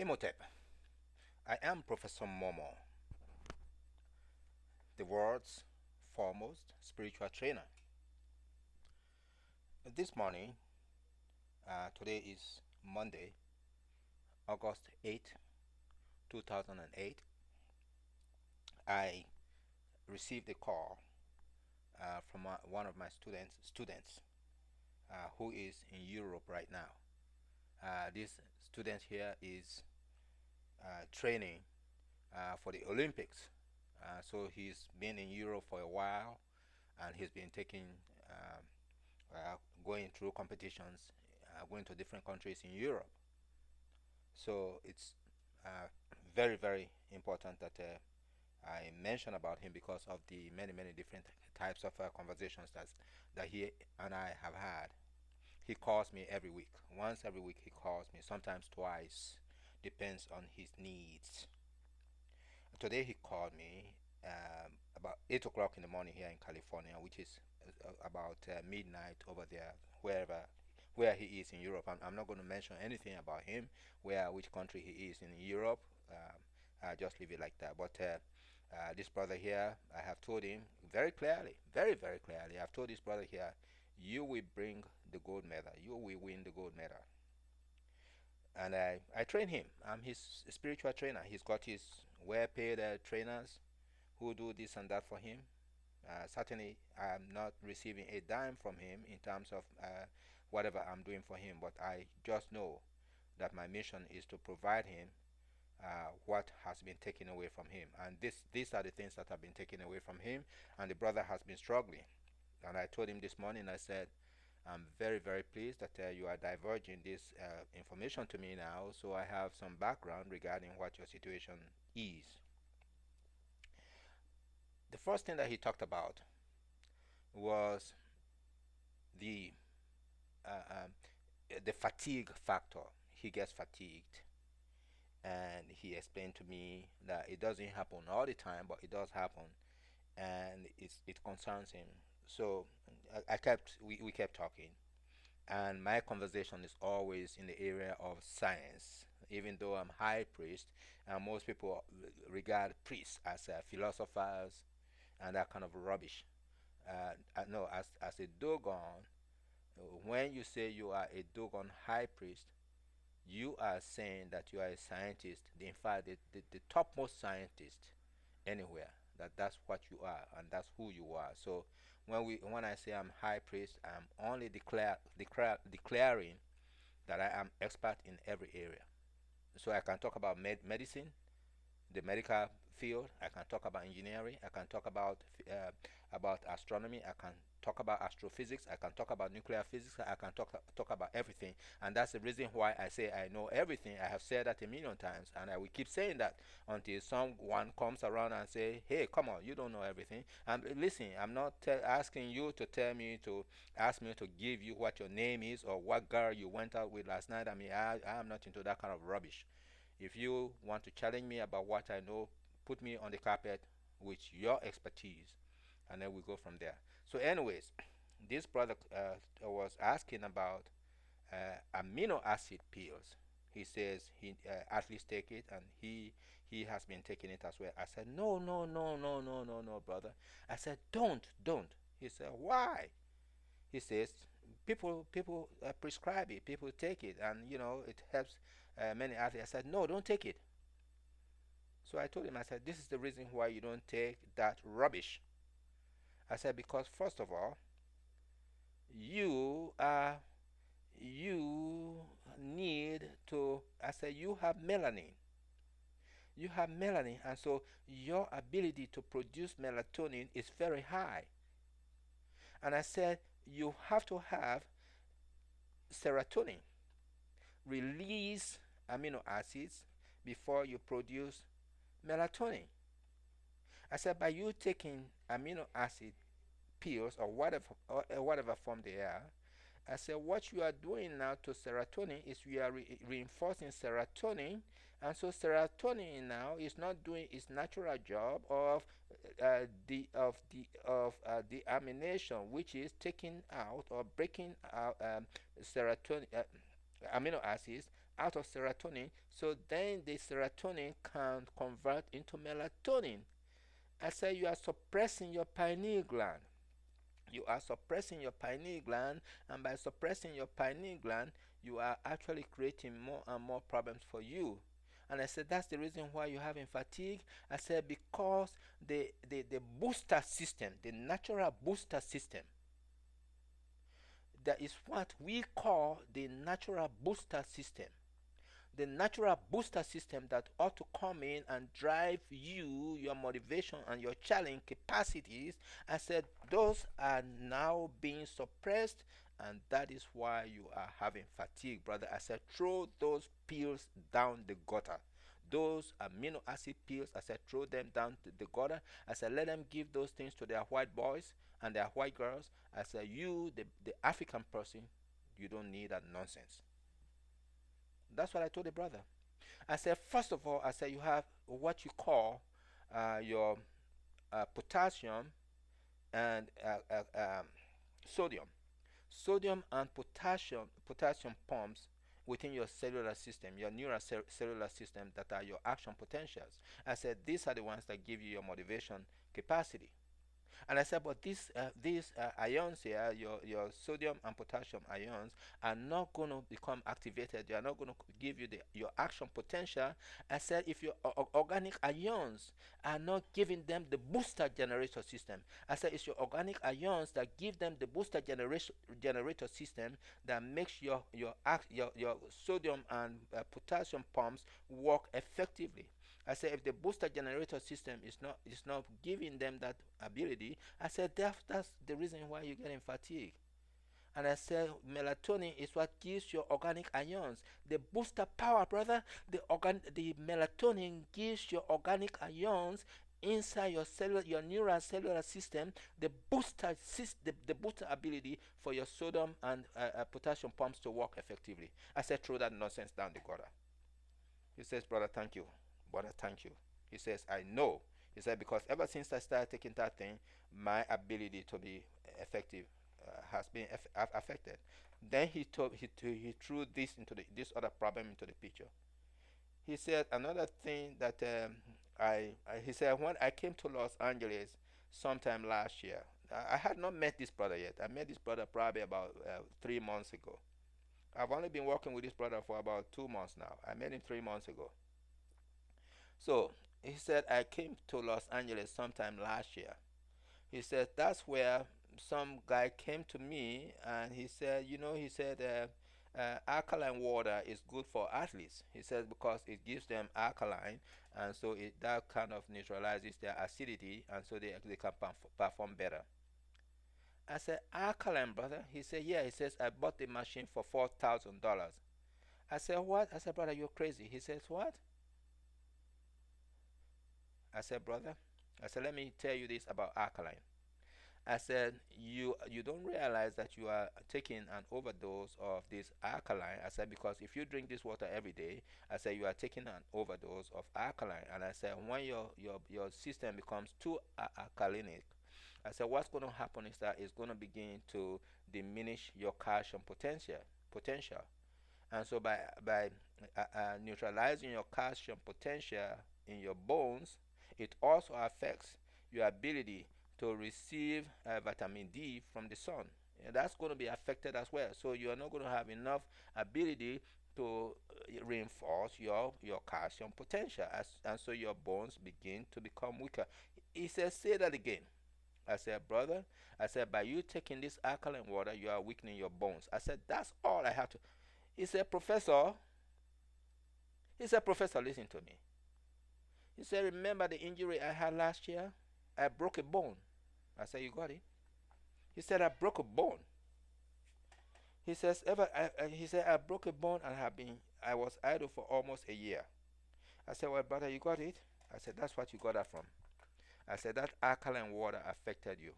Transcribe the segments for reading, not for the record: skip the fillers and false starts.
Imhotep, I am Professor Momo, the world's foremost spiritual trainer. This morning, today is Monday, August 8th, 2008, I received a call from one of my students who is in Europe right now. This student here is training for the Olympics. So he's been in Europe for a while and he's been taking um, going through competitions, going to different countries in Europe. So it's uh, very, very important that I mention about him because of the many, many different types of conversations that he and I have had. He calls me every week. Once every week, he calls me, sometimes twice, depends on his needs. Today, he called me about 8 o'clock in the morning here in California, which is about midnight over there, where he is in Europe. I'm not going to mention anything about him, which country he is in Europe. I'll just leave it like that. But this brother here, I have told him very clearly, very, very clearly. I've told this brother here, you will bring the gold medal. You will win the gold medal. And I train him. I'm his spiritual trainer. He's got his well-paid trainers who do this and that for him. Certainly, I'm not receiving a dime from him in terms of whatever I'm doing for him, but I just know that my mission is to provide him what has been taken away from him. And these are the things that have been taken away from him, and the brother has been struggling. And I told him this morning, I said, I'm very, very pleased that you are diverging this information to me now, so I have some background regarding what your situation is. The first thing that he talked about was the uh, um, the fatigue factor. He gets fatigued, and he explained to me that it doesn't happen all the time, but it does happen, and it concerns him. So we kept talking, and my conversation is always in the area of science. Even though I'm high priest, and most people regard priests as philosophers and that kind of rubbish. No, as a dogon, when you say you are a dogon high priest, you are saying that you are a scientist. In fact, the topmost scientist anywhere. That's what you are, and that's who you are. So when I say I'm high priest, I'm only declaring that I am expert in every area. So I can talk about medicine, the medical field. I can talk about engineering. I can talk about astronomy. I can talk about astrophysics. I can talk about nuclear physics. I can talk about everything, and that's the reason why I say I know everything. I have said that a million times, and I will keep saying that until someone comes around and say, "Hey, come on, you don't know everything." And listen, I'm not asking you to tell me to ask me to give you what your name is or what girl you went out with last night. I mean, I am not into that kind of rubbish. If you want to challenge me about what I know, put me on the carpet with your expertise, and then we go from there. So, anyways, this brother was asking about amino acid pills. He says he athletes take it, and he has been taking it as well. I said, no, no, no, no, no, no, no, brother. I said, don't. He said, why? He says people prescribe it, people take it, and it helps many athletes. I said, no, don't take it. So I told him, I said, this is the reason why you don't take that rubbish. I said, because first of all, you you need to. I said, you have melanin. You have melanin, and so your ability to produce melatonin is very high. And I said, you have to have serotonin, release amino acids before you produce melatonin. I said, by you taking amino acid pills or whatever form they are, I said, what you are doing now to serotonin is you are reinforcing serotonin, and so serotonin now is not doing its natural job of the amination, which is taking out or breaking out serotonin amino acids out of serotonin, so then the serotonin can convert into melatonin. I said you are suppressing your pineal gland. You are suppressing your pineal gland, and by suppressing your pineal gland, you are actually creating more and more problems for you. And I said, that's the reason why you're having fatigue. I said, because the booster system, the natural booster system, that is what we call the natural booster system. The natural booster system that ought to come in and drive you, your motivation, and your challenge capacities. I said, those are now being suppressed, and that is why you are having fatigue, brother. I said, throw those pills down the gutter. Those amino acid pills, I said, throw them down the gutter. I said, let them give those things to their white boys and their white girls. I said, you, the African person, you don't need that nonsense. That's what I told the brother. I said, first of all, I said, you have what you call your potassium and sodium. Sodium and potassium pumps within your cellular system, your cellular system, that are your action potentials. I said, these are the ones that give you your motivation capacity. And I said, but these ions here, your sodium and potassium ions, are not going to become activated. They are not going to give you your action potential. I said, if your organic ions are not giving them the booster generator system, I said, it's your organic ions that give them the booster generator system that makes your sodium and potassium pumps work effectively. I said, if the booster generator system is not giving them that ability, I said, that's the reason why you're getting fatigue. And I said, melatonin is what gives your organic ions the booster power, brother. The melatonin gives your organic ions inside your neural cellular system the the booster ability for your sodium and potassium pumps to work effectively. I said, throw that nonsense down the gutter. He says, brother, thank you. Brother, thank you. He says, I know. He said, because ever since I started taking that thing, my ability to be effective has been affected. Then he threw this other problem into the picture. He said another thing that he said, when I came to Los Angeles sometime last year, I had not met this brother yet. I met this brother probably about 3 months ago. I've only been working with this brother for about 2 months now. I met him 3 months ago. So he said, I came to Los Angeles sometime last year. He said, that's where some guy came to me and he said, alkaline water is good for athletes. He says, because it gives them alkaline, and so that kind of neutralizes their acidity, and so they can perform better. I said, alkaline, brother? He said, yeah. He says, I bought the machine for $4,000. I said, what? I said, brother, you're crazy. He says, what? I said, brother, I said, let me tell you this about alkaline. I said, you don't realize that you are taking an overdose of this alkaline. I said, because if you drink this water every day, I said, you are taking an overdose of alkaline. And I said, when your system becomes too alkalinic, I said, what's going to happen is that it's going to begin to diminish your calcium potential. And so by neutralizing your calcium potential in your bones, it also affects your ability to receive vitamin D from the sun. And that's going to be affected as well. So you are not going to have enough ability to reinforce your calcium potential. And so your bones begin to become weaker. He says, say that again. I said, brother, I said, by you taking this alkaline water, you are weakening your bones. I said, that's all I have to. He said, Professor, listen to me. He said, remember the injury I had last year? I broke a bone. I said, you got it? He said, I broke a bone. He says, he said, I broke a bone and I was idle for almost a year. I said, well, brother, you got it? I said, that's what you got that from. I said, that alkaline water affected you.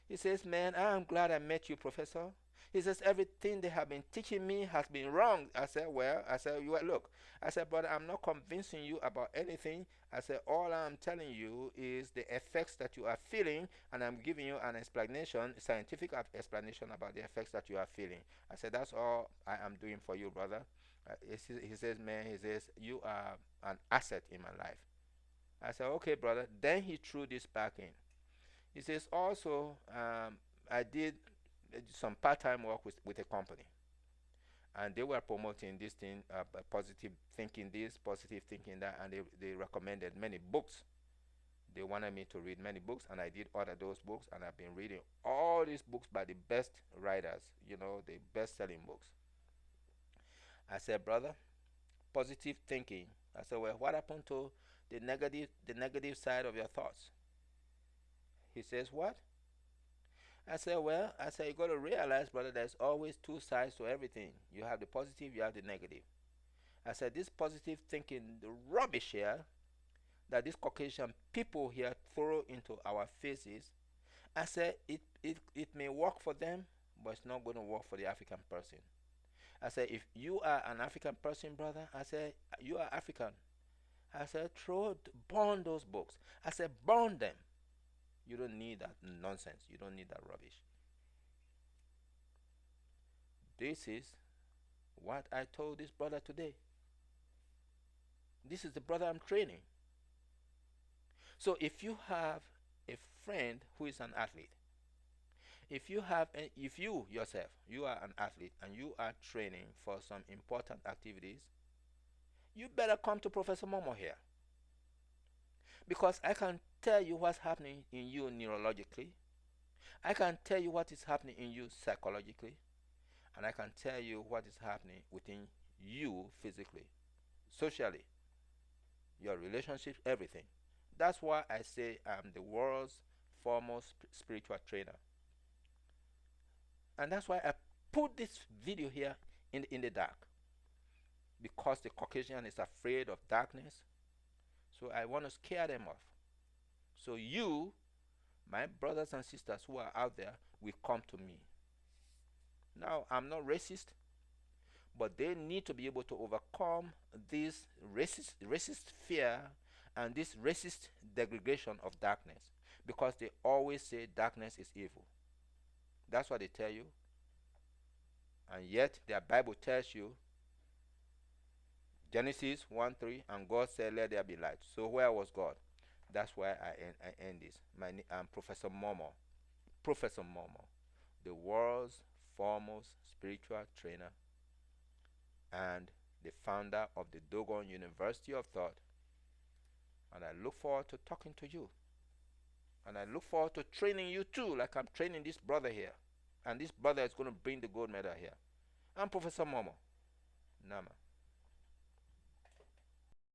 He says, man, I'm glad I met you, Professor. He says, everything they have been teaching me has been wrong. I said, well, look. I said, brother, I'm not convincing you about anything. I said, all I'm telling you is the effects that you are feeling, and I'm giving you an explanation, scientific explanation about the effects that you are feeling. I said, that's all I am doing for you, brother. He says, man, he says, you are an asset in my life. I said, okay, brother. Then he threw this back in. He says, also, I did some part-time work with a company, and they were promoting this thing, positive thinking this, positive thinking that, and they recommended many books. They wanted me to read many books, and I did order those books, and I've been reading all these books by the best writers, the best-selling books. I said, brother, positive thinking. I said, well, what happened to the negative side of your thoughts? He says, what? I said, well, you got to realize, brother, there's always two sides to everything. You have the positive, you have the negative. I said, this positive thinking, the rubbish here that these Caucasian people here throw into our faces, I said, it may work for them, but it's not going to work for the African person. I said, if you are an African person, brother, I said, you are African. I said, burn those books. I said, burn them. You don't need that nonsense. You don't need that rubbish. This is what I told this brother today. This is the brother I'm training. So if you have a friend who is an athlete, if you yourself, you are an athlete and you are training for some important activities, you better come to Professor Momo here, because I can tell you what's happening in you neurologically. I can tell you what is happening in you psychologically, and I can tell you what is happening within you physically, socially, your relationships, everything. That's why I say I'm the world's foremost spiritual trainer. And that's why I put this video here in the dark, because the Caucasian is afraid of darkness. So I want to scare them off. So you, my brothers and sisters who are out there, will come to me. Now, I'm not racist, but they need to be able to overcome this racist fear and this racist degradation of darkness, because they always say darkness is evil. That's what they tell you, and yet their Bible tells you, Genesis 1:3, and God said, let there be light. So where was God? That's why I end this. I'm Professor Momo. Professor Momo, the world's foremost spiritual trainer and the founder of the Dogon University of Thought. And I look forward to talking to you. And I look forward to training you too, like I'm training this brother here. And this brother is going to bring the gold medal here. I'm Professor Momo. Nama.